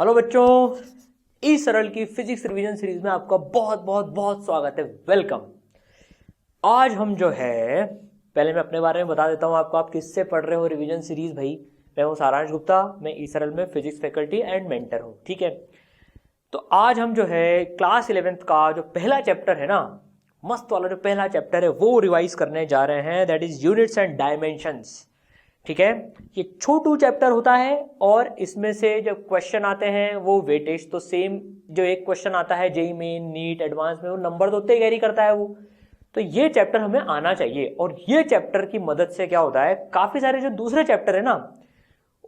Hello बच्चों, ई सरल की फिजिक्स रिवीजन सीरीज में आपका बहुत बहुत बहुत स्वागत है। वेलकम। आज हम जो है, पहले मैं अपने बारे में बता देता हूं आपको, आप किससे पढ़ रहे हो रिवीजन सीरीज। भाई मैं हूं सारांश गुप्ता, मैं ई सरल में फिजिक्स फैकल्टी एंड मेंटर हूं। ठीक है, तो आज हम जो है क्लास 11th का जो पहला चैप्टर है ना, मस्त वाला जो पहला चैप्टर है वो रिवाइज करने जा रहे हैं, that is units and dimensions. ठीक है, ये छोटू चैप्टर होता है और इसमें से जब क्वेश्चन आते हैं वो वेटेज तो सेम, जो एक क्वेश्चन आता है जेई मेन नीट एडवांस में वो नंबर तो उतने कैरी करता है वो। तो ये चैप्टर हमें आना चाहिए और ये चैप्टर की मदद से क्या होता है, काफी सारे जो दूसरे चैप्टर है ना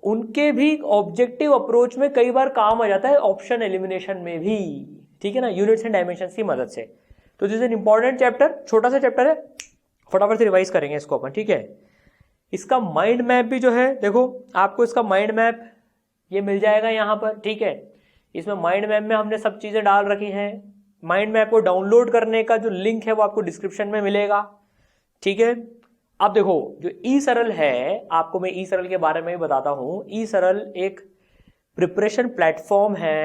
उनके भी ऑब्जेक्टिव अप्रोच में कई बार काम आ जाता है, ऑप्शन एलिमिनेशन में भी। ठीक है ना, यूनिट्स एंड डायमेंशंस की मदद से। तो this is an important chapter, छोटा सा चैप्टर है, फटाफट से रिवाइज करेंगे इसको अपन। ठीक है, इसका माइंड मैप भी जो है, देखो आपको इसका माइंड मैप ये मिल जाएगा यहाँ पर। ठीक है, इसमें माइंड मैप में हमने सब चीजें डाल रखी हैं। माइंड मैप को डाउनलोड करने का जो लिंक है वो आपको डिस्क्रिप्शन में मिलेगा। ठीक है, अब देखो जो ई सरल है, आपको मैं ई सरल के बारे में भी बताता हूं। ई सरल एक प्रिपरेशन प्लेटफॉर्म है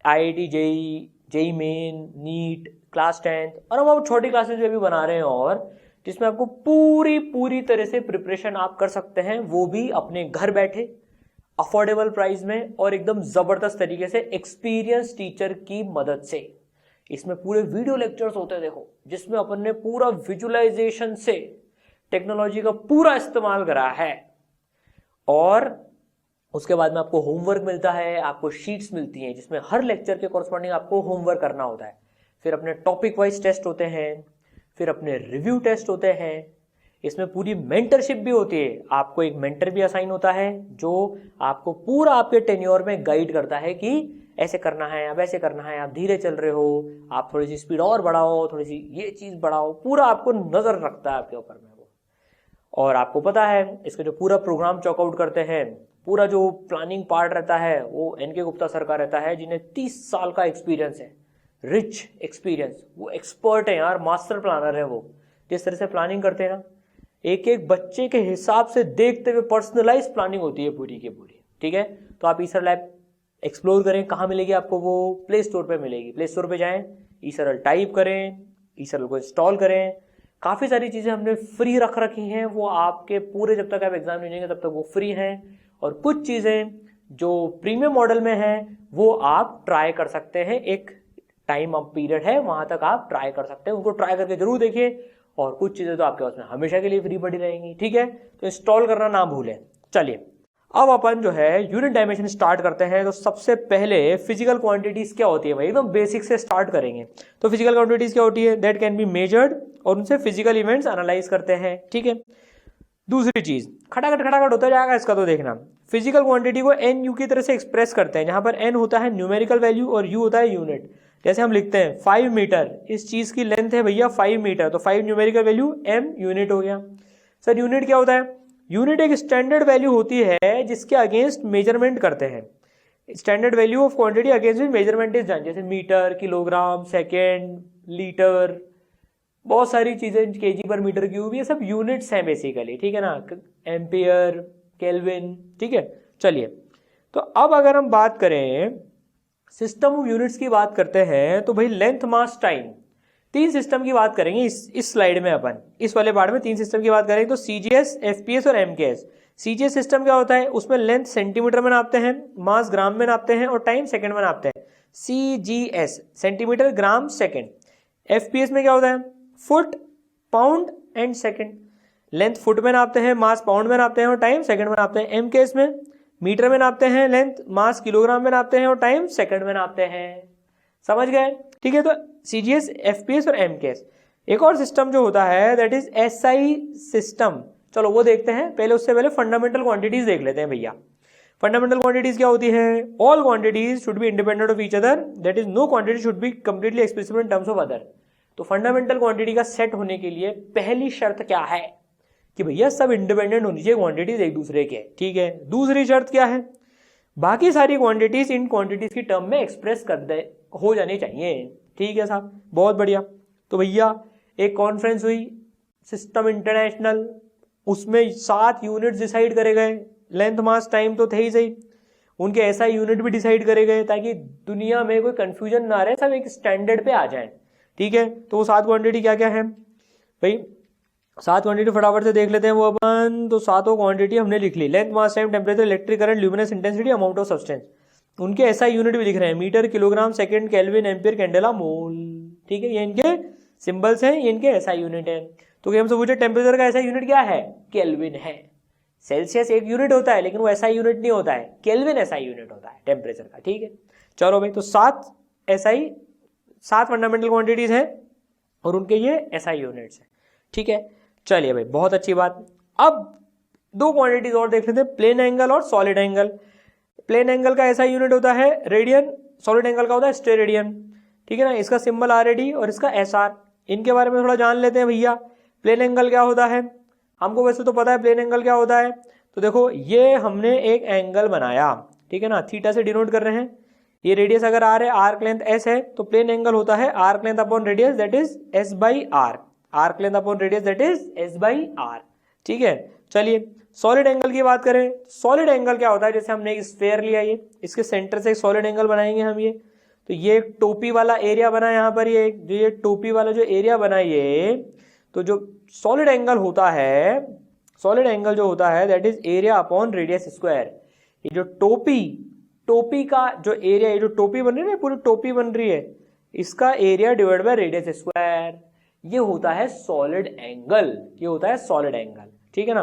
IIT JEE, JEE main, NEET, class 10th और हम छोटी क्लासेस में भी बना रहे हैं, और जिसमें आपको पूरी तरह से प्रिपरेशन आप कर सकते हैं, वो भी अपने घर बैठे अफोर्डेबल प्राइस में और एकदम जबरदस्त तरीके से एक्सपीरियंस टीचर की मदद से। इसमें पूरे वीडियो लेक्चर्स होते हैं, देखो, जिसमें अपन ने पूरा विजुअलाइजेशन से टेक्नोलॉजी का पूरा इस्तेमाल करा है। और उसके बाद में आपको होमवर्क मिलता है, आपको शीट्स मिलती हैं जिसमें हर लेक्चर के कॉरस्पॉन्डिंग आपको होमवर्क करना होता है। फिर अपने टॉपिक वाइज टेस्ट होते हैं, फिर अपने रिव्यू टेस्ट होते हैं। इसमें पूरी मेंटरशिप भी होती है, आपको एक मेंटर भी असाइन होता है जो आपको पूरा आपके टेन्योर में गाइड करता है कि ऐसे करना है, अब ऐसे करना है, आप धीरे चल रहे हो, आप थोड़ी सी स्पीड और बढ़ाओ, थोड़ी सी ये चीज बढ़ाओ, पूरा आपको नजर रखता है आपके ऊपर में वो। और आपको पता है इसका जो पूरा प्रोग्राम चॉकआउट करते हैं, पूरा जो प्लानिंग पार्ट रहता है वो एनके गुप्ता सर का रहता है, जिन्हें 30 साल का एक्सपीरियंस है, रिच एक्सपीरियंस। वो एक्सपर्ट है यार, मास्टर प्लानर है वो। जिस तरह से प्लानिंग करते हैं ना, एक एक बच्चे के हिसाब से देखते हुए पर्सनलाइज प्लानिंग होती है पूरी की पूरी। ठीक है, तो आप ई सरल ऐप एक्सप्लोर करें। कहाँ मिलेगी आपको वो? प्ले स्टोर पे मिलेगी। प्ले स्टोर पे जाएं, ई सरल टाइप करें, ई सरल को इंस्टॉल करें। काफ़ी सारी चीज़ें हमने फ्री रख रखी हैं, वो आपके पूरे जब तक आप एग्जाम नहीं देंगे तब तक वो फ्री हैं। और कुछ चीज़ें जो प्रीमियम मॉडल में हैं वो आप ट्राई कर सकते हैं, एक टाइम अप पीरियड है, वहां तक आप ट्राई कर सकते हैं, उनको ट्राई करके जरूर देखिए। और कुछ चीजें तो आपके पास में हमेशा के लिए फ्री पड़ी रहेंगी। ठीक है, तो इंस्टॉल करना ना भूलें। चलिए अब अपन जो है यूनिट डायमेंशन स्टार्ट करते हैं। तो सबसे पहले फिजिकल क्वांटिटीज क्या होती है भाई, एकदम बेसिक से स्टार्ट करेंगे। तो फिजिकल क्वांटिटीज क्या होती है? दैट कैन बी मेजर्ड, और उनसे फिजिकल इवेंट्स एनालाइज करते हैं। ठीक है, दूसरी चीज खटाखट होता जाएगा इसका, तो देखना फिजिकल क्वांटिटी को एन यू की तरह से एक्सप्रेस करते हैं, जहां पर एन होता है न्यूमेरिकल वैल्यू और यू होता है यूनिट। जैसे हम लिखते हैं 5 मीटर, इस चीज की लेंथ है भैया 5 मीटर, तो 5 न्यूमेरिकल वैल्यू, m यूनिट हो गया। सर यूनिट क्या होता है? यूनिट एक स्टैंडर्ड वैल्यू होती है जिसके अगेंस्ट मेजरमेंट करते हैं। Standard value of quantity against measurement is done, जैसे मीटर, किलोग्राम, सेकेंड, लीटर, बहुत सारी चीजें, केजी पर मीटर क्यूब, ये सब यूनिट्स हैं बेसिकली। ठीक है ना, एम्पियर, केल्विन। ठीक है, चलिए तो अब अगर हम बात करें सिस्टम ऑफ यूनिट्स की बात करते हैं, तो भाई लेंथ, मास, टाइम, 3 सिस्टम की बात करेंगे इस स्लाइड में। अपन इस वाले पार्ट में 3 सिस्टम की बात करेंगे, तो सीजीएस, एफपीएस और एमकेएस। सीजीएस सिस्टम क्या होता है? उसमें लेंथ सेंटीमीटर में नापते हैं, मास ग्राम में नापते हैं और टाइम सेकंड में नापते हैं। सीजीएस सेंटीमीटर, ग्राम, सेकंड। एफपीएस में क्या होता है? Foot, pound and second. Length foot में नापते हैं, मास पाउंड में नापते हैं और टाइम सेकंड में नापते हैं। एमकेएस में मीटर में नापते हैं लेंथ, मास किलोग्राम में नापते हैं और टाइम सेकंड में नापते हैं। समझ गए? ठीक है, तो सीजीएस, एफपीएस और एमकेएस। एक और सिस्टम जो होता है दैट इज एसआई सिस्टम। चलो वो देखते हैं, पहले उससे पहले फंडामेंटल क्वांटिटीज देख लेते हैं भैया। फंडामेंटल क्वांटिटीज क्या होती है? All quantities should be independent of each other, that is no quantity should be completely expressible in terms of other. तो फंडामेंटल क्वांटिटी का सेट होने के लिए पहली शर्त क्या है कि भैया सब इंडिपेंडेंट होनी चाहिए क्वांटिटीज एक दूसरे के। ठीक है, दूसरी शर्त क्या है? बाकी सारी क्वांटिटीज इन क्वांटिटीज की टर्म में एक्सप्रेस कर दे हो जानी चाहिए। ठीक है साहब, बहुत बढ़िया। तो भैया एक कॉन्फ्रेंस हुई सिस्टम इंटरनेशनल, उसमें 7 यूनिट्स डिसाइड करे गए, लेंथ, मास, टाइम तो थे ही सही। उनके एसआई यूनिट भी डिसाइड करे गए ताकि दुनिया में कोई कंफ्यूजन ना रहे, सब एक स्टैंडर्ड पे आ जाए। ठीक है, तो वो 7 क्वांटिटी क्या क्या है भाई, 7 क्वांटिटी फटाफट से देख लेते हैं वो अपन। तो 7 क्वांटिटी हमने लिख ली, length, mass, time, temperature, electric current, luminous intensity, amount of substance. उनके एसआई यूनिट भी लिख रहे हैं, metre, kilogram, second, kelvin, ampere, candela, mole. ठीक है, ये इनके सिंबल्स हैं, ये इनके एसआई यूनिट है। तो हमसे पूछे टेम्परेचर का एसआई यूनिट क्या है, केल्विन है। सेल्सियस एक यूनिट होता है लेकिन वो एसआई यूनिट नहीं होता है, केल्विन एसआई यूनिट होता है टेम्परेचर का। ठीक है, चलो भाई, तो 7 एसआई, 7 फंडामेंटल क्वांटिटीज हैं और उनके ये एसआई यूनिट्स हैं। ठीक है, चलिए भाई, बहुत अच्छी बात। अब 2 क्वांटिटीज और देख लेते हैं, प्लेन एंगल और सॉलिड एंगल। प्लेन एंगल का एसआई यूनिट होता है रेडियन, सॉलिड एंगल का होता है स्टेरेडियन। ठीक है ना, इसका सिंबल आरएडी और इसका एसआर। इनके बारे में थोड़ा जान लेते हैं भैया। प्लेन एंगल क्या होता है, हमको वैसे तो पता है प्लेन एंगल क्या होता है। तो देखो, ये हमने एक एंगल बनाया, ठीक है ना, थीटा से डिनोट कर रहे हैं। ये रेडियस अगर आर है, आर्क लेंथ एस है, तो प्लेन एंगल होता है arc length upon radius that is S by R. Arc length upon radius that is S by R. ठीक है, चलिए सॉलिड एंगल की बात करें। सॉलिड एंगल क्या होता है, जैसे हमने एक स्फेयर लिया, ये इसके सेंटर से एक सॉलिड एंगल बनाएंगे हम। ये तो ये एक टोपी वाला एरिया बना यहाँ पर, ये टोपी वाला जो एरिया बना, ये तो जो सॉलिड एंगल होता है, सॉलिड एंगल जो होता है that is area upon radius square. ये जो टोपी का जो एरिया, ये जो टोपी बन रही है, पूरी टोपी बन रही है, इसका area divide by radius square, ये होता है सॉलिड एंगल। ये होता है सॉलिड एंगल। ठीक है ना,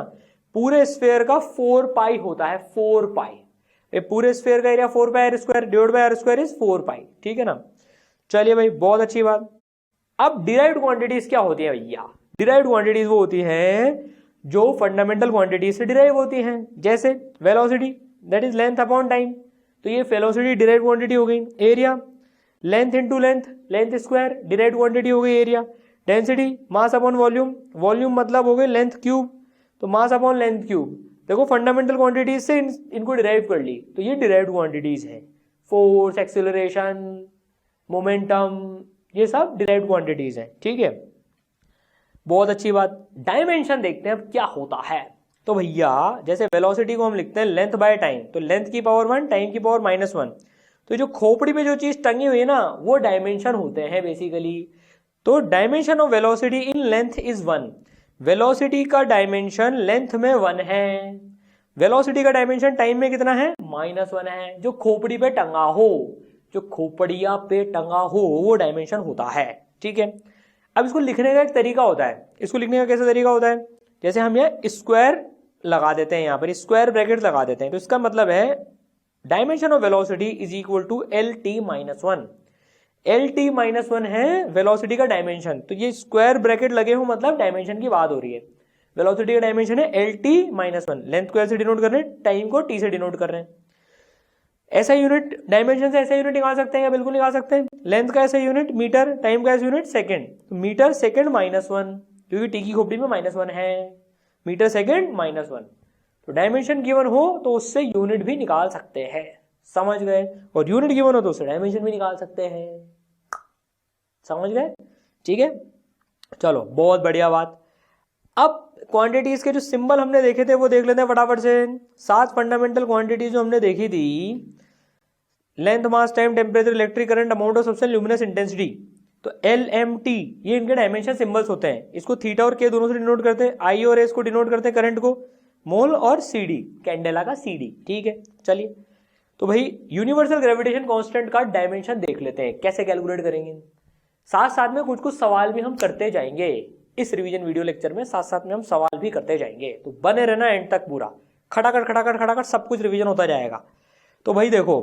पूरे स्फेयर का 4 पाई होता है, 4 पाई। ये पूरे स्फेयर का area 4 pi R square divide by R square is 4 pi. ठीक है ना, चलिए भाई, बहुत अच्छी बात। अब डिराइव्ड क्वांटिटीज क्या होती है भैया, डिराइव्ड क्वांटिटीज वो होती हैं जो फंडामेंटल क्वांटिटीज से डिराइव होती हैं। जैसे velocity that is length upon time, तो ये वेलोसिटी डिराइव्ड क्वांटिटी हो गई। Area length into length, length square derived quantity हो गई area. Density mass upon volume, volume मतलब हो गई लेंथ क्यूब, तो मास अपॉन लेंथ क्यूब। देखो फंडामेंटल क्वांटिटीज से इनको डिराइव कर ली, तो ये डिराइव्ड क्वांटिटीज है। फोर्स, एक्सेलरेशन, मोमेंटम, ये सब डिराइव्ड क्वांटिटीज हैं। ठीक है, बहुत अच्छी बात। डायमेंशन देखते हैं अब क्या होता है। तो भैया जैसे वेलोसिटी को हम लिखते हैं लेंथ बाय टाइम, तो लेंथ की पावर 1, टाइम की पावर -1। तो जो खोपड़ी पे जो चीज टंगी हुई है ना, वो डायमेंशन होते हैं बेसिकली। तो dimension of velocity in length is 1। Velocity का डायमेंशन लेंथ में 1 है, वेलोसिटी का डायमेंशन टाइम में कितना है, -1 है। जो खोपड़ी पे टंगा हो, जो खोपड़िया पे टंगा हो, वो डायमेंशन होता है। ठीक है, अब इसको लिखने का एक तरीका होता है। इसको लिखने का कैसा तरीका होता है, जैसे हम ये स्क्वायर लगा देते हैं, यहाँ पर स्क्वायर ब्रैकेट लगा देते हैं। तो इसका मतलब है dimension of velocity is equal to LT-1। LT-1 है वेलोसिटी का डायमेंशन। तो ये स्क्वायर ब्रैकेट लगे हो मतलब डायमेंशन की बात हो रही है। वेलोसिटी का डायमेंशन है LT-1। लेंथ को ऐसे डिनोट कर रहे हैं, टाइम को T से डिनोट कर रहे हैं। ऐसा यूनिट डायमेंशन से ऐसा यूनिट निकाल सकते हैं या बिल्कुल निकाल सकते हैं। लेंथ का ऐसा यूनिट मीटर, टाइम का ऐसा यूनिट सेकंड। तो मीटर सेकंड -1, क्योंकि टी की खोपड़ी में -1 है, मीटर सेकंड -1। तो डायमेंशन गिवन हो तो उससे यूनिट भी निकाल सकते हैं, समझ गए। और यूनिट गिवन हो तो उससे डायमेंशन भी निकाल सकते हैं, समझ गए। ठीक है, चलो बहुत बढ़िया बात। अब क्वांटिटीज के जो सिंबल हमने देखे थे वो देख लेते हैं फटाफट से। 7 फंडामेंटल क्वांटिटीज जो हमने देखी थी, length, mass, time, temperature, electric current, amount of substance, luminous intensity. तो LMT ये इनके डायमेंशन सिंबल्स होते हैं। इसको थीटा और के दोनों से डिनोट करते हैं। I और S को डिनोट करते हैं करंट को, मोल और CD कैंडेला का CD। ठीक है, चलिए तो भाई यूनिवर्सल ग्रेविटेशन कांस्टेंट का डायमेंशन देख लेते हैं कैसे कैलकुलेट करेंगे। साथ साथ में कुछ कुछ सवाल भी हम करते जाएंगे इस रिवीजन वीडियो लेक्चर में, साथ साथ में हम सवाल भी करते जाएंगे। तो बने रहना एंड तक, पूरा खटाखट खटाखट खटाखट सब कुछ रिवीजन होता जाएगा। तो भाई देखो,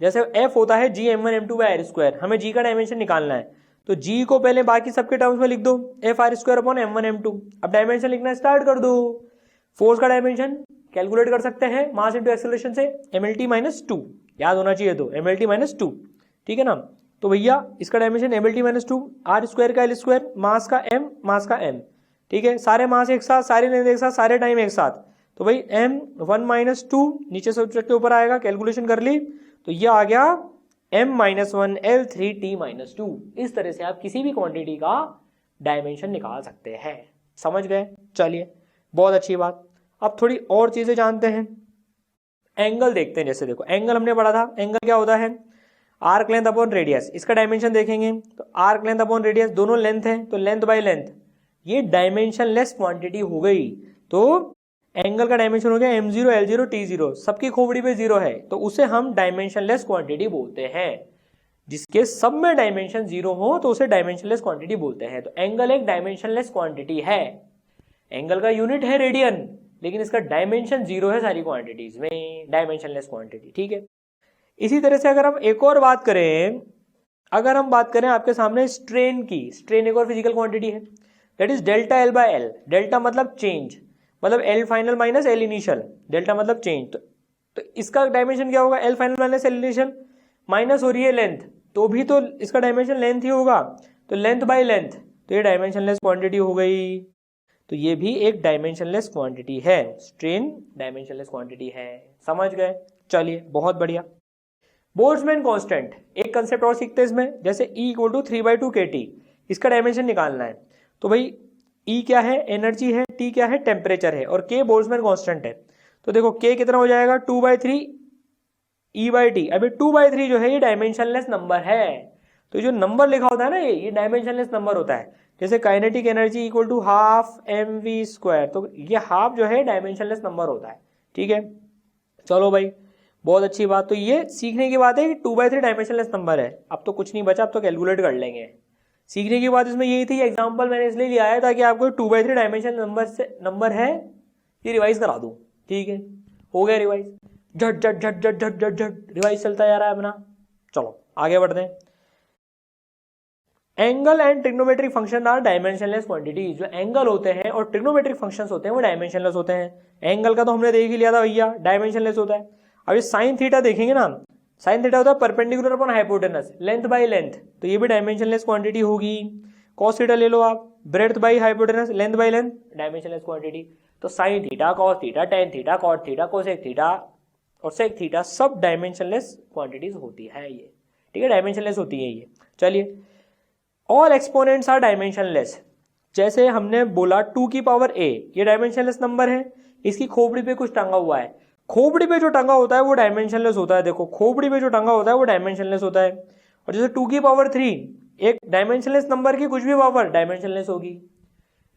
जैसे F होता है G(m1m2/r²), हमें G का डायमेंशन निकालना है। तो G को पहले बाकी सबके टर्म्स में लिख दो, F(r²/m1m2). अब डायमेंशन लिखना स्टार्ट कर दो। फोर्स का डायमेंशन कैलकुलेट कर सकते हैं, मास इंटू एक्सेलरेशन से, mLT-2 याद होना चाहिए, तो mLT-2। ठीक है ना, तो भैया इसका डायमेंशन mLT-2, r² का l², मास का m, मास का m। ठीक है, सारे मास एक साथ, सारी लेंथ एक साथ, सारे टाइम एक साथ। तो भाई m1-2 नीचे सब्ट्रैक्ट के ऊपर आएगा, कैलकुलेशन कर ली तो ये आ गया m-1 L3T-2। इस तरह से आप किसी भी क्वांटिटी का डायमेंशन निकाल सकते हैं, समझ गए। चलिए बहुत अच्छी बात। अब थोड़ी और चीजें जानते हैं। एंगल देखते हैं। जैसे देखो एंगल हमने पढ़ा था, एंगल क्या होता है, आर्क लेंथ अपॉन रेडियस। इसका डायमेंशन देखेंगे तो आर्क लेंथ अपॉन रेडियस, दोनों लेंथ है तो लेंथ बाय लेंथ, ये डायमेंशनलेस क्वांटिटी हो गई। तो एंगल का डायमेंशन हो गया m0 l0 t0, सबकी खोपड़ी पे 0 है तो उसे हम डायमेंशनलेस क्वांटिटी बोलते हैं। जिसके सब में डायमेंशन 0 हो तो उसे डायमेंशनलेस क्वांटिटी बोलते हैं। तो एंगल एक डायमेंशनलेस क्वांटिटी है। एंगल का यूनिट है रेडियन, लेकिन इसका डायमेंशन 0 है सारी क्वांटिटीज में, डायमेंशनलेस क्वांटिटी, ठीक है। इसी तरह से अगर हम एक और बात करें, अगर हम बात करें आपके सामने स्ट्रेन की, स्ट्रेन एक और फिजिकल क्वांटिटी है, that is delta L by L. Delta मतलब चेंज, मतलब L final minus L initial, delta मतलब चेंज। तो इसका डायमेंशन क्या होगा, L final minus L initial, minus हो रही है लेंथ तो भी तो इसका डायमेंशन लेंथ ही होगा, तो लेंथ बाय लेंथ, तो ये डायमेंशनलेस क्वांटिटी हो गई। तो ये भी एक डायमेंशनलेस क्वांटिटी है, स्ट्रेन डायमेंशनलेस क्वांटिटी है। समझ गए, चलिए बहुत बढ़िया। बोल्ट्जमैन कांस्टेंट, एक कंसेप्ट और सीखते हैं इसमें, जैसे E इक्वल टू 3/2 kT, इसका डायमेंशन निकालना है। तो भाई E क्या है, एनर्जी है, T क्या है, टेम्परेचर है, और K बोल्ट्जमैन कांस्टेंट है। तो देखो K कितना हो जाएगा, 2/3 E/T। अभी 2/3 जो है ये डायमेंशनलेस नंबर है। तो जो नंबर लिखा होता है ना, ये डायमेंशनलेस नंबर होता है। जैसे kinetic energy equal to half mv², तो ये हाफ जो है डायमेंशनलेस नंबर होता है, ठीक है। चलो भाई बहुत अच्छी बात। तो ये सीखने की बात है कि 2/3 डायमेंशनलेस नंबर है। अब तो कुछ नहीं बचा, अब तो कैलकुलेट कर लेंगे। सीखने की बात इसमें यही थी, एग्जाम्पल मैंने इसलिए लिया है ताकि आपको 2/3 डायमेंशन नंबर है ये रिवाइज करा दूं, ठीक है। हो गया रिवाइज, झट झट झट झट झट झट झट रिवाइज चलता जा रहा है अपना। चलो आगे बढ़ते हैं। Angle and trigonometric function are dimensionless quantity. जो एंगल होते हैं और ट्रिग्नोमेट्रिक फंक्शंस होते हैं वो डायमेंशनलेस होते हैं। एंगल का तो हमने देख ही लिया था भैया, डायमेंशनलेस होता है। अभी साइन थीटा देखेंगे ना, साइन थीटा होता है perpendicular upon hypotenuse, length by length, तो ये भी डायमेंशनलेस क्वांटिटी होगी। कॉस थीटा ले लो आप, breadth by hypotenuse, length by length, dimensionless quantity. तो sine theta, cos theta, tan theta, cot theta, cosec theta और सेक थीटा सब डायमेंशनलेस क्वांटिटीज होती है ये, ठीक है, डायमेंशनलेस होती है ये। चलिए, ऑल एक्सपोनेंट्स आर डायमेंशनलेस। जैसे हमने बोला 2 की पावर a, ये डायमेंशनलेस नंबर है, इसकी खोपड़ी पे कुछ टंगा हुआ है। खोपड़ी पे जो टंगा होता है वो डायमेंशनलेस होता है। देखो खोपड़ी पे जो टंगा होता है वो डायमेंशनलेस होता है। और जैसे 2 की पावर 3, एक डायमेंशनलेस नंबर की कुछ भी पावर डायमेंशनलेस होगी।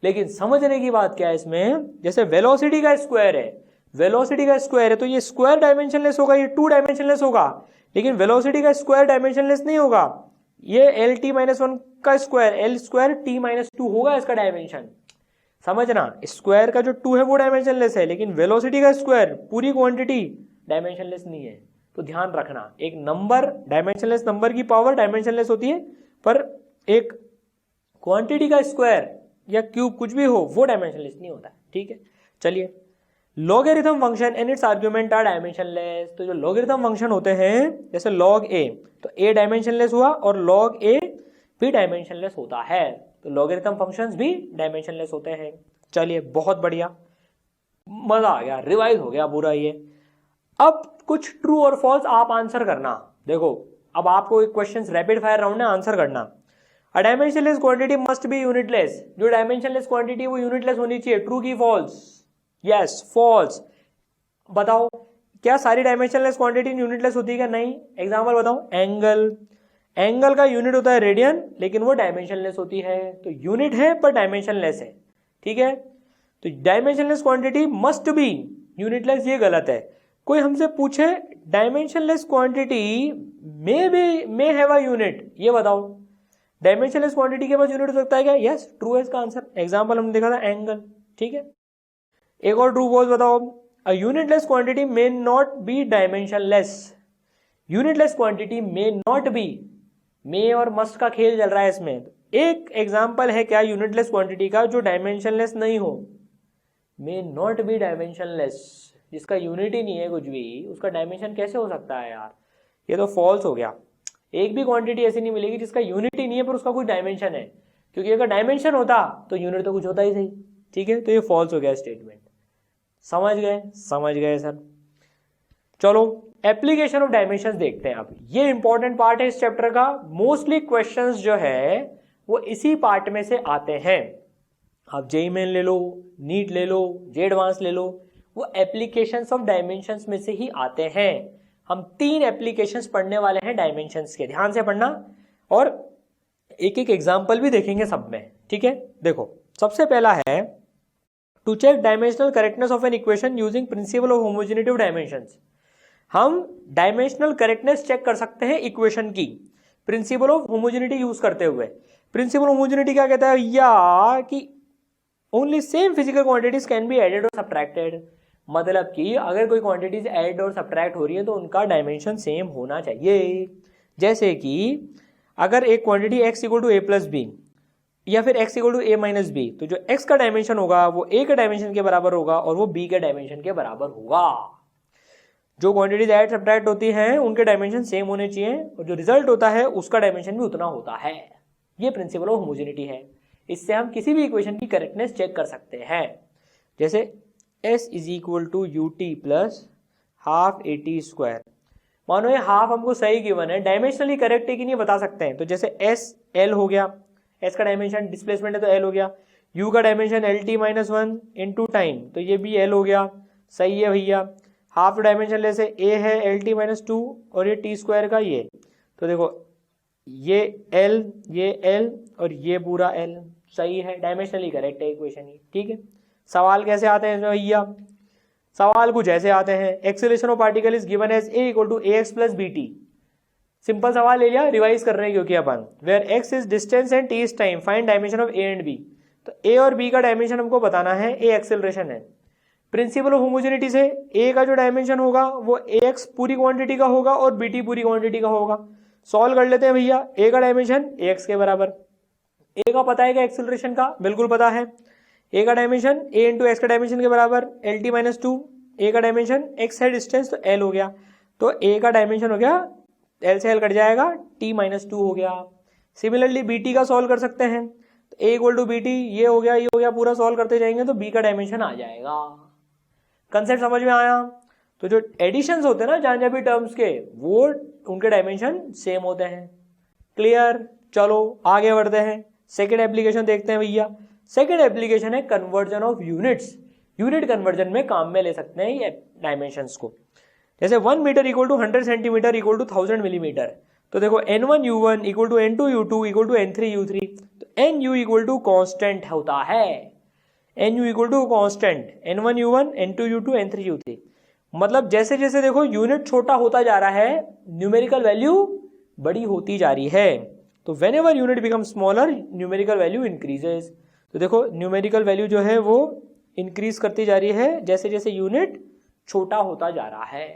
लेकिन समझने की बात क्या है इसमें, जैसे वेलोसिटी का स्क्वायर है, वेलोसिटी का स्क्वायर है तो ये स्क्वायर डायमेंशनलेस होगा, ये 2 डायमेंशनलेस होगा। लेकिन वेलोसिटी का स्क्वायर डायमेंशनलेस नहीं होगा, ये LT-1 का स्क्वायर, L²T-2 होगा इसका डायमेंशन। समझना, स्क्वायर का जो 2 है वो डायमेंशनलेस है, लेकिन वेलोसिटी का स्क्वायर पूरी क्वांटिटी डायमेंशनलेस नहीं है। तो ध्यान रखना, एक नंबर, डायमेंशनलेस नंबर की पावर डायमेंशनलेस होती है, पर एक क्वांटिटी का स्क्वायर या क्यूब कुछ भी हो वो डायमेंशनलेस नहीं होता, ठीक है। चलिए, logarithm function and its argument are dimensionless. तो जो लॉगरिथम फंक्शन होते हैं, जैसे log a, तो a डायमेंशनलेस हुआ और log a भी डायमेंशनलेस होता है। तो लॉगरिथम फंक्शंस भी डायमेंशनलेस होते हैं। चलिए बहुत बढ़िया, मजा आ गया, रिवाइज हो गया पूरा ये। अब कुछ ट्रू और फॉल्स आप आंसर करना। देखो अब आपको एक क्वेश्चन रैपिड फायर राउंड में आंसर करना। A dimensionless quantity must be unitless. जो डायमेंशनलेस क्वांटिटी वो यूनिटलेस होनी चाहिए। ट्रू की फॉल्स? Yes, false. बताओ क्या सारी डायमेंशनलेस क्वांटिटी यूनिटलेस होती है क्या? नहीं। एग्जांपल बताओ, एंगल, एंगल का यूनिट होता है रेडियन, लेकिन वो डायमेंशनलेस होती है। तो यूनिट है पर डायमेंशनलेस है, ठीक है। तो dimensionless quantity must be unitless, ये गलत है। कोई हमसे पूछे dimensionless quantity may have a unit, ये बताओ डायमेंशनलेस क्वांटिटी के पास यूनिट हो सकता है क्या? यस, ट्रू है इसका आंसर। एग्जांपल हमने देखा था एंगल, ठीक है। एक और ट्रू फॉल्स बताओ। A unitless quantity may not be dimensionless. Unitless quantity may not be, may और मस्ट का खेल चल रहा है इसमें। एक एग्जांपल है क्या यूनिटलेस क्वांटिटी का जो डायमेंशनलेस नहीं हो? मे नॉट बी डायमेंशनलेस, जिसका यूनिट ही नहीं है कुछ भी, उसका डायमेंशन कैसे हो सकता है यार? ये तो फॉल्स हो गया। एक भी क्वांटिटी ऐसी नहीं मिलेगी जिसका यूनिट ही नहीं है पर उसका कुछ डायमेंशन है, क्योंकि अगर डायमेंशन होता तो यूनिट तो कुछ होता ही सही, ठीक है। तो ये फॉल्स हो गया स्टेटमेंट। समझ गए? समझ गए सर। चलो एप्लीकेशन ऑफ डायमेंशंस देखते हैं। अब ये इंपॉर्टेंट पार्ट है इस चैप्टर का। मोस्टली क्वेश्चंस जो है वो इसी पार्ट में से आते हैं। आप जेईई मेन ले लो, नीट ले लो, जे एडवांस ले लो, वो एप्लीकेशंस ऑफ डायमेंशंस में से ही आते हैं। हम 3 एप्लीकेशंस पढ़ने वाले हैं डायमेंशंस के, ध्यान से पढ़ना, और एक एक एग्जाम्पल भी देखेंगे सब में, ठीक है। देखो सबसे पहला है to check dimensional correctness of an equation using principle of homogeneity of dimensions. हम डायमेंशनल करेक्टनेस चेक कर सकते हैं इक्वेशन की प्रिंसिपल ऑफ होमोजेनिटी यूज करते हुए। प्रिंसिपल होमोजेनिटी क्या कहता है या कि only same physical quantities can be added और सब्ट्रैक्टेड, मतलब कि अगर कोई क्वांटिटीज ऐड और सब्ट्रैक्ट हो रही है तो उनका डायमेंशन सेम होना चाहिए। जैसे कि अगर एक quantity x equal to A plus B या फिर x equal to A minus B, तो जो x का डायमेंशन होगा वो a के डायमेंशन के बराबर होगा और वो b के डायमेंशन के बराबर होगा। जो क्वांटिटीज ऐड सब्ट्रैक्ट होती हैं उनके डायमेंशन सेम होने चाहिए और जो रिजल्ट होता है उसका डायमेंशन भी उतना होता है। ये प्रिंसिपल ऑफ होमोजेनिटी है। इससे हम किसी भी इक्वेशन की करेक्टनेस चेक कर सकते हैं। जैसे s is equal to U T plus half A T square, मानो ये हाफ हमको सही गिवन है, डायमेंशनली करेक्ट है कि नहीं बता सकते हैं। तो जैसे s l हो गया, s का डायमेंशन डिस्प्लेसमेंट है तो l हो गया, u का dimension L T minus one into time, तो ये भी l हो गया, सही है भैया। हाफ डायमेंशन ले से a है एल टी माइनस टू और ये टी स्क्वायर का ये, तो देखो ये l ये l और ये पूरा l, सही है, डायमेंशनली करेक्ट है इक्वेशन ही, ठीक है। सवाल कैसे आते हैं भैया, सवाल कुछ ऐसे आते हैं, acceleration of particle is given as a equal to ax plus bt। Simple सवाल ले लिया, रिवाइज कर रहे हैं क्योंकि अपन, where x is distance and t is time, find dimension of a and b। तो a और b का डायमेंशन हमको बताना है, a एक्सेलरेशन है। प्रिंसिपल ऑफ होमोजेनिटी से a का जो डायमेंशन होगा वो ax पूरी क्वांटिटी का होगा और bt पूरी क्वांटिटी का होगा। सॉल्व कर लेते हैं भैया, a का डायमेंशन ax के बराबर, a का पता है क्या एक्सेलरेशन का, बिल्कुल पता है। a का डायमेंशन a इंटू एक्स का डायमेंशन के बराबर L T minus two, a का डायमेंशन x है डिस्टेंस तो l हो गया, तो a का डायमेंशन हो गया l से l कट जाएगा t माइनस टू हो गया। सिमिलरली bt का सॉल्व कर सकते हैं, तो a इक्वल टू bt, ये हो गया, पूरा सॉल्व करते जाएंगे तो b का डायमेंशन आ जाएगा। कंसेप्ट समझ में आया। तो जो एडिशंस होते हैं ना जांजाबी टर्म्स के, वो उनके डायमेंशन सेम होते हैं। क्लियर, चलो आगे बढ़ते हैं, सेकेंड एप्लीकेशन देखते हैं भैया। सेकेंड एप्लीकेशन है conversion of units. Unit conversion में काम में ले सकते हैं ये डायमेंशंस को। जैसे 1 metre equal to 100 centimetre equal to 1000 millimetre, तो देखो n1u1 equal to n2u2 equal to n3u3, तो nu इक्वल टू कॉन्स्टेंट होता है, nu equal to constant, n1u1 n2u2 n3u3। मतलब जैसे जैसे देखो यूनिट छोटा होता जा रहा है, न्यूमेरिकल वैल्यू बड़ी होती जा रही है। तो when ever unit become smaller numerical value increases. तो देखो न्यूमेरिकल वैल्यू जो है वो इंक्रीज करती जा रही है जैसे जैसे यूनिट छोटा होता जा रहा है,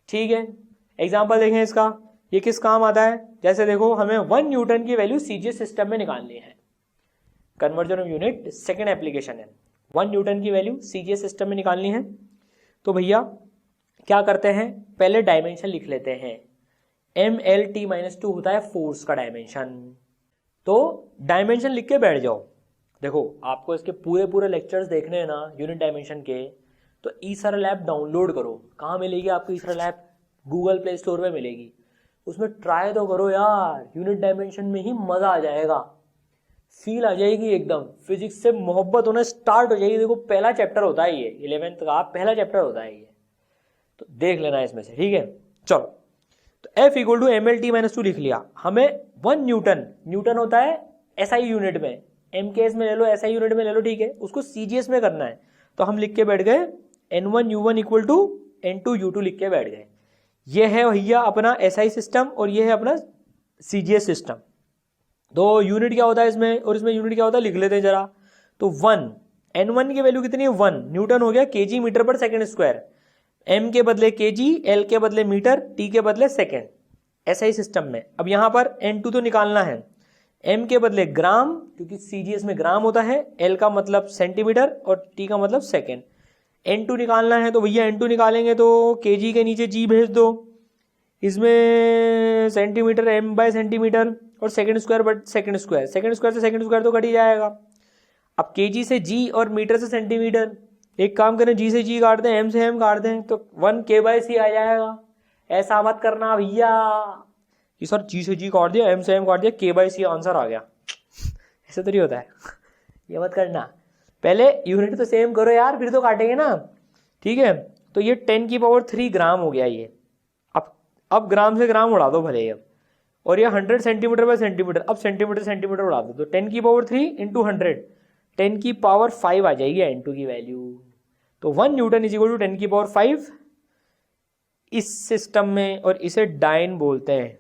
ठीक है। एग्जाम्पल देखें इसका, ये किस काम आता है। जैसे देखो हमें 1 न्यूटन की वैल्यू सीजीएस सिस्टम में निकालनी है। Conversion of unit second application है, 1 न्यूटन की वैल्यू सीजीएस सिस्टम में निकालनी है। तो भैया क्या करते हैं, पहले डायमेंशन लिख लेते हैं। mlt-2 होता है फोर्स का डायमेंशन। तो डायमेंशन लिख के बैठ जाओ। देखो आपको इसके पूरे लेक्चर्स देखने हैं ना यूनिट डायमेंशन के, तो ईसरल ऐप डाउनलोड करो। कहाँ मिलेगी आपको eSaral app? Google play store में मिलेगी। उसमें ट्राई तो करो यार, यूनिट डायमेंशन में ही मजा आ जाएगा, फील आ जाएगी एकदम, फिजिक्स से मोहब्बत होना स्टार्ट हो जाएगी। देखो पहला चैप्टर होता है ये, 11th का पहला चैप्टर होता है ये, तो देख लेना इसमें से, ठीक है। चलो तो F इक्वल टू mlt-2 लिख लिया। हमें 1 न्यूटन होता है SI यूनिट में, MKS में ले लो, SI यूनिट में ले लो, ठीक है। उसको CGS में करना है, तो हम लिख के बैठ गए n1u1 इक्वल टू n2u2 लिख के बैठ गए। ये है भैया अपना SI सिस्टम और ये है अपना CGS सिस्टम। तो यूनिट क्या होता है इसमें और इसमें यूनिट क्या होता है लिख लेते हैं जरा। तो 1, n1 की वैल्यू कितनी है 1 न्यूटन हो गया kg मीटर पर सेकंड स्क्वायर, m के बदले kg, l के बदले मीटर, t के बदले सेकंड, SI सिस्टम में। अब यहां पर n2 तो निकालना है, m के बदले ग्राम क्योंकि CGS में ग्राम होता है, l का मतलब सेंटीमीटर और t का मतलब सेकंड। n2 निकालना है तो भैया n2 निकालेंगे तो kg के नीचे g भेज दो, इसमें सेंटीमीटर m बाय सेंटीमीटर और second square but second square से सेकंड स्क्वायर तो कट ही जाएगा। अब kg से g और मीटर से सेंटीमीटर, एक काम करें g से g काट दें, m से m काट दें, तो 1 k/c आ जाएगा। ऐसा मत करना भैया कि सर g से g काट दिया, m से m काट दिया, k/c आंसर आ गया, ऐसे तो नहीं होता है। ये मत करना, पहले यूनिट तो सेम करो यार, फिर तो काटेंगे ना। ठीक है, तो ये 10³ ग्राम हो गया ये। अब ग्राम से ग्राम उड़ा दो भले अब, और ये 100 सेंटीमीटर बाय सेंटीमीटर, अब सेंटीमीटर सेंटीमीटर उड़ा दो, तो 10³ इंटू 100, 10⁵ आ जाएगी n2 की वैल्यू। तो 1 न्यूटन इज इक्वल टू 10⁵ इस सिस्टम में, और इसे डाइन बोलते हैं,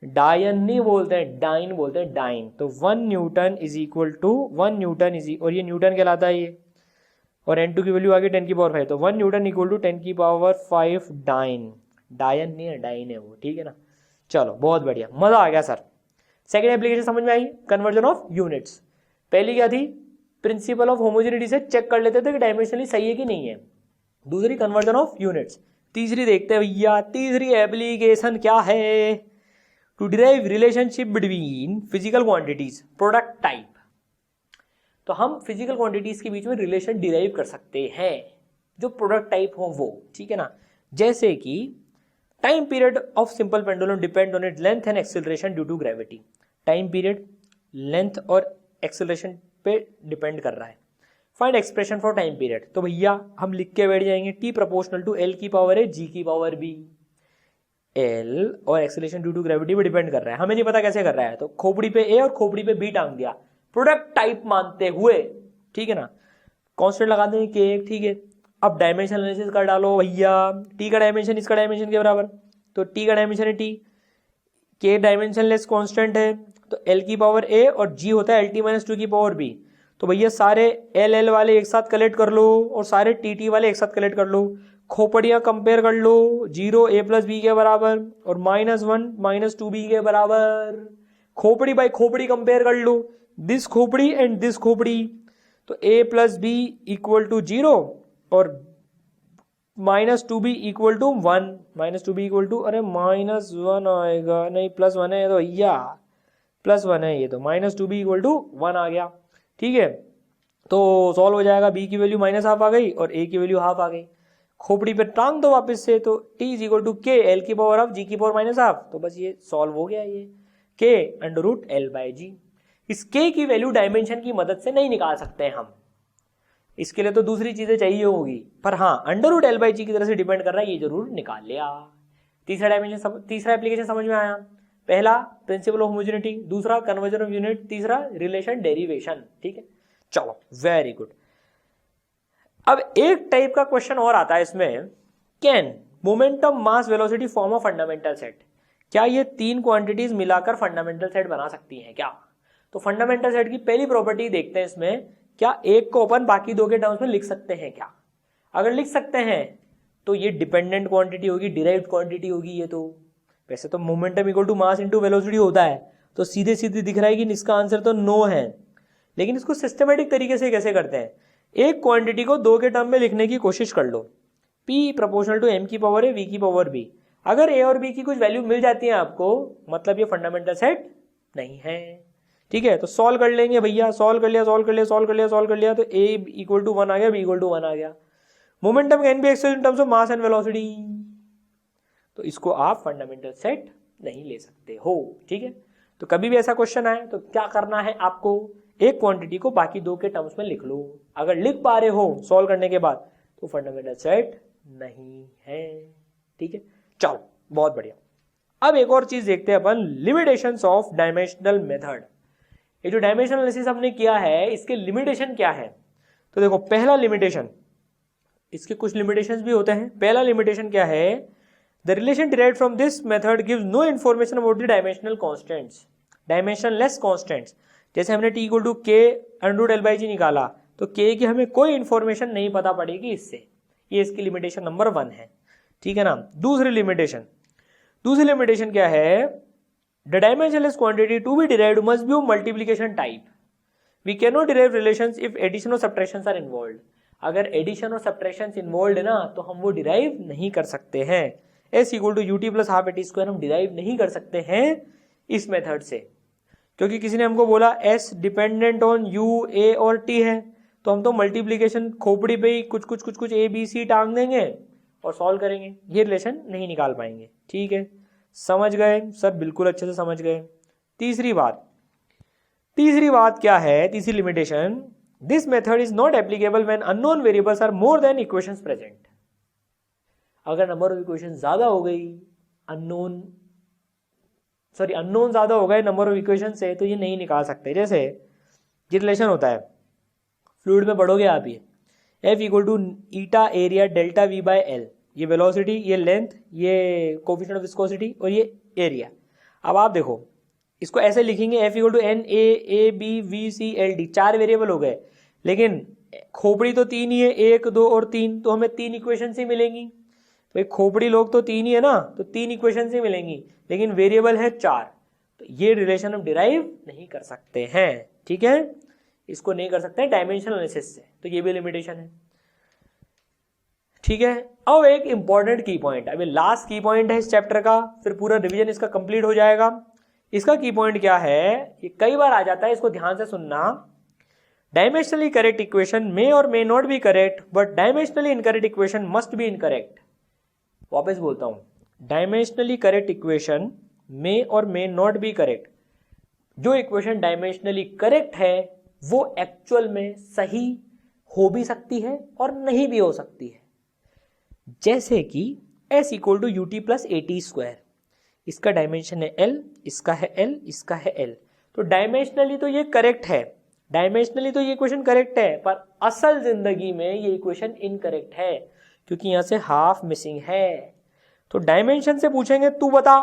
डायन नहीं बोलते हैं, डाइन बोलते हैं, डाइन। तो 1 newton is equal to 1 newton is, और ये न्यूटन कहलाता है ये, और n2 की वैल्यू आ गई 10⁵, तो 1 न्यूटन इक्वल टू 10⁵ डाइन, डायन नहीं है, डाइन है वो, ठीक है ना। चलो बहुत बढ़िया, मजा आ गया सर। सेकंड एप्लीकेशन समझ में आई, कन्वर्जन ऑफ यूनिट्स। पहली क्या थी, प्रिंसिपल ऑफ होमोजेनिटी से चेक कर लेते थे कि डायमेंशनली सही है कि नहीं है। दूसरी कन्वर्जन ऑफ यूनिट्स। तीसरी देखते हैं भैया, तीसरी एप्लीकेशन क्या है, to derive relationship between physical quantities product type. तो हम फिजिकल क्वांटिटीज के बीच में रिलेशन डिराइव कर सकते हैं जो प्रोडक्ट टाइप हो वो, ठीक है ना। जैसे कि time period of simple pendulum depend on it length and acceleration due to gravity. Time period length और एक्सेलरेशन पे डिपेंड कर रहा है। Find expression for time period. तो भैया हम लिख के बैठ जाएंगे T प्रोपोर्शनल टू L की पावर है G की पावर B। L और एक्सेलरेशन ड्यू टू ग्रेविटी पे डिपेंड कर रहा है, हमें नहीं पता कैसे कर रहा है, तो खोपड़ी पे A और खोपड़ी पे B टांग दिया प्रोडक्ट टाइप मानते हुए, ठीक है ना। कांस्टेंट लगा देंगे K, ठीक है। अब डायमेंशन एनालिसिस कर डालो भैया, T का डायमेंशन इसका डायमेंशन के बराबर, तो T का डायमेंशन है T, K dimension less constant है, तो L की पावर A और G होता है LT माइनस 2 की पावर B। तो भैया सारे LL वाले एक साथ कलेक्ट कर लो और सारे TT वाले एक साथ कलेक्ट कर लो, खोपड़ियां कंपेयर कर लो, 0 A प्लस B के बराबर और -1 माइनस 2B के बराबर। खोपड़ी बाय खोपड़ी कंपेयर कर लो, दिस खोपड़ी एंड दिस खोपड़ी, तो A plus B equal to 0 और -2B equal to 1, -2B equal to, अरे -1 आएगा, नहीं +1 है, तो भैया +1 है ये, तो -2B इक्वल टू 1 आ गया, ठीक है। तो सॉल्व हो जाएगा, B की वैल्यू -½ आ गई और A की वैल्यू ½ आ गई। खोपड़ी पे टांग दो वापस से, तो T is equal to K L की पावर ½ G की पावर -½ तो बस ये सॉल्व हो गया, ये K √L/G। इस K की वैल्यू डायमेंशन की मदद से नहीं निकाल सकते हैं हम, इसके लिए तो दूसरी चीजें चाहिए होगी, पर हाँ √L/G की तरह से डिपेंड कर रहा है, ये जरूर निकाल लिया। तीसरा डायमेंशन, तीसरा एप्लीकेशन समझ में आया। पहला प्रिंसिपल ऑफ होमोजेनिटी, दूसरा कन्वर्जन ऑफ यूनिट, तीसरा रिलेशन डेरिवेशन, ठीक है। चलो वेरी गुड। अब एक टाइप का क्वेश्चन और आता है इसमें, can momentum mass velocity form of fundamental set. क्या ये तीन क्वांटिटीज मिलाकर फंडामेंटल सेट बना सकती हैं क्या। तो फंडामेंटल सेट की पहली प्रॉपर्टी देखते हैं इसमें, क्या एक को अपन बाकी दो के टर्म्स में लिख सकते हैं क्या। अगर लिख सकते हैं तो ये डिपेंडेंट क्वांटिटी होगी, डिराइव्ड क्वांटिटी होगी ये। तो वैसे तो momentum equal to mass into velocity होता है, तो सीधे सीधे दिख रहा है कि इसका आंसर तो नो है, लेकिन इसको सिस्टमेटिक तरीके से कैसे करते हैं, एक क्वांटिटी को दो के टर्म में लिखने की कोशिश कर लो। P प्रोपोर्शनल टू M की पावर है V की पावर B। अगर A और B की कुछ वैल्यू मिल जाती है आपको, मतलब ये फंडामेंटल सेट नहीं है, ठीक है। तो सॉल्व कर लेंगे भैया, सॉल्व कर लिया, तो A इक्वल टू 1 आ गया, B इक्वल टू 1 आ गया। Momentum can be expressed in terms of mass and velocity, तो इसको आप फंडामेंटल सेट नहीं ले सकते हो, ठीक है। तो कभी भी ऐसा क्वेश्चन आए तो क्या करना है आपको, एक क्वांटिटी को बाकी दो के टर्म्स में लिख लो। अगर लिख पा रहे हो सॉल्व करने के बाद तो फंडामेंटल सेट नहीं है, ठीक है। चलो बहुत बढ़िया। अब एक और चीज देखते हैं अपन, लिमिटेशंस ऑफ डायमेंशनल मेथड। ये जो डायमेंशनल एनालिसिस हमने किया है, इसके लिमिटेशन क्या है। तो देखो पहला लिमिटेशन, इसके कुछ लिमिटेशंस भी होते हैं। पहला लिमिटेशन क्या है, the relation derived from this method gives no information about the dimensional constants, dimensionless constants. जैसे हमने T equal to K √L/G निकाला, तो K की हमें कोई इंफॉर्मेशन नहीं पता पड़ेगी इससे, ये इसकी लिमिटेशन नंबर 1 है, ठीक है ना। दूसरी लिमिटेशन क्या है, the dimensionless quantity to be derived must be of multiplication type. We can not derive relations if addition और सब्ट्रैक्शंस आर इन्वॉल्व्ड। अगर एडिशन और सब्ट्रैक्शंस इन्वॉल्व्ड है ना, तो हम वो डिराइव नहीं कर सकते हैं। S equal to UT plus ½ हम डिराइव नहीं कर सकते हैं इस मेथड से, क्योंकि किसी ने हमको बोला S dependent on U, A और T है, तो हम तो मल्टीप्लीकेशन खोपड़ी पे ही कुछ A B C टांग देंगे और सॉल्व करेंगे, ये रिलेशन नहीं निकाल पाएंगे, ठीक है। समझ गए सर, बिल्कुल अच्छे से समझ गए। तीसरी बात क्या है, तीसरी limitation, this method is not applicable when unknown variables are more than equations present. अगर नंबर ऑफ इक्वेशन ज्यादा हो गई, अननोन ज्यादा हो गए नंबर ऑफ इक्वेशन से, तो ये नहीं निकाल सकते। जैसे ये रिलेशन होता है, फ्लूइड में पढ़ोगे आप ये, F equal to eta area delta V by L, ये वेलोसिटी, ये लेंथ, ये कोफिशिएंट ऑफ विस्कोसिटी और ये एरिया। अब आप देखो इसको ऐसे लिखेंगे, F equal to N A B V C L D, 4 variable हो गए, लेकिन खोपड़ी तो 3 ही है, 1 2 और 3, तो हमें 3 इक्वेशन ही मिलेंगी। भाई खोपड़ी लोग तो 3 ही है ना, तो 3 इक्वेशन ही मिलेंगी, लेकिन वेरिएबल है 4, तो ये रिलेशन हम डिराइव नहीं कर सकते हैं। ठीक है, इसको नहीं कर सकते डायमेंशनल एनालिसिस से, तो ये भी लिमिटेशन है। ठीक है, अब एक इंपॉर्टेंट की पॉइंट, अभी लास्ट की पॉइंट है इस चैप्टर का, फिर पूरा रिवीजन इसका कंप्लीट हो जाएगा। इसका की पॉइंट क्या है, ये कई बार आ जाता है, इसको ध्यान से सुनना। डायमेंशनली करेक्ट इक्वेशन मे और मे not B correct, but dimensionally incorrect equation must be incorrect. वापस बोलता हूं, डायमेंशनली करेक्ट इक्वेशन मे और मे नॉट बी करेक्ट। जो इक्वेशन डायमेंशनली करेक्ट है वो एक्चुअल में सही हो भी सकती है और नहीं भी हो सकती है। जैसे कि S equal to U T plus A T square, इसका डायमेंशन है L, इसका है L, इसका है L, तो डायमेंशनली तो ये करेक्ट है, डायमेंशनली तो ये इक्वेशन करेक्ट है, पर असल जिंदगी में ये इक्वेशन इनकरेक्ट है, क्योंकि यहां से हाफ मिसिंग है। तो डायमेंशन से पूछेंगे तू बता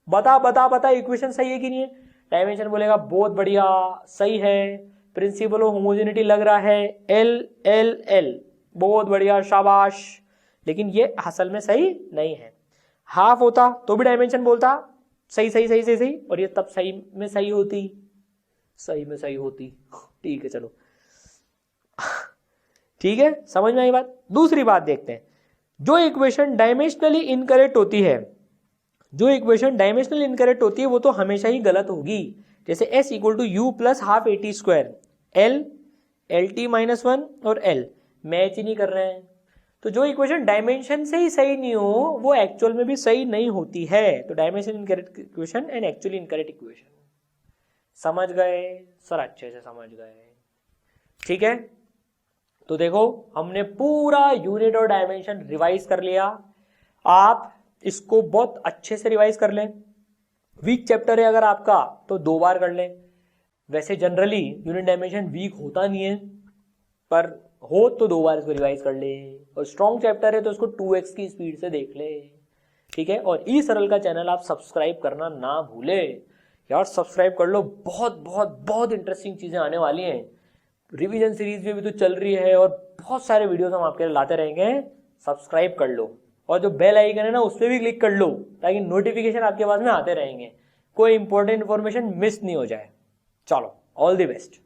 बता बता बता इक्वेशन सही है कि नहीं है, डायमेंशन बोलेगा बहुत बढ़िया सही है, प्रिंसिपल ऑफ होमोजेनिटी लग रहा है L L L, बहुत बढ़िया शाबाश, लेकिन ये असल में सही नहीं है। हाफ होता तो भी डायमेंशन बोलता सही सही सही सही सही, और ये तब सही में सही होती, सही में सही होती। ठीक है चलो, ठीक है, समझ में आई बात। दूसरी बात देखते हैं, जो इक्वेशन डायमेंशनली इनकरेक्ट होती है, जो इक्वेशन डायमेंशनली इनकरेक्ट होती है वो तो हमेशा ही गलत होगी। जैसे S equal to U plus half A T square, L L T minus 1 और L मैच ही नहीं कर रहे हैं, तो जो इक्वेशन डायमेंशन से ही सही नहीं हो वो एक्चुअल में भी सही नहीं होती है। तो dimension incorrect equation and actually incorrect equation, समझ गए सर, अच्छे से समझ गए। ठीक है, तो देखो हमने पूरा यूनिट और डायमेंशन रिवाइज कर लिया, आप इसको बहुत अच्छे से रिवाइज कर लें। वीक चैप्टर है अगर आपका तो 2 बार कर लें, वैसे जनरली यूनिट डायमेंशन वीक होता नहीं है, पर हो तो 2 बार इसको रिवाइज कर ले, और स्ट्रॉन्ग चैप्टर है तो इसको 2x की स्पीड से देख ले। ठीक है, और ई सरल का चैनल आप सब्सक्राइब करना ना भूले यार, सब्सक्राइब कर लो, बहुत बहुत बहुत इंटरेस्टिंग चीजें आने वाली हैं। रिवीजन सीरीज में भी तो चल रही है और बहुत सारे वीडियोस हम आपके लिए लाते रहेंगे, सब्सक्राइब कर लो, और जो बेल आइकन है ना उस पर भी क्लिक कर लो, ताकि नोटिफिकेशन आपके पास में आते रहेंगे, कोई इंपॉर्टेंट इंफॉर्मेशन मिस नहीं हो जाए। चलो, ऑल द बेस्ट।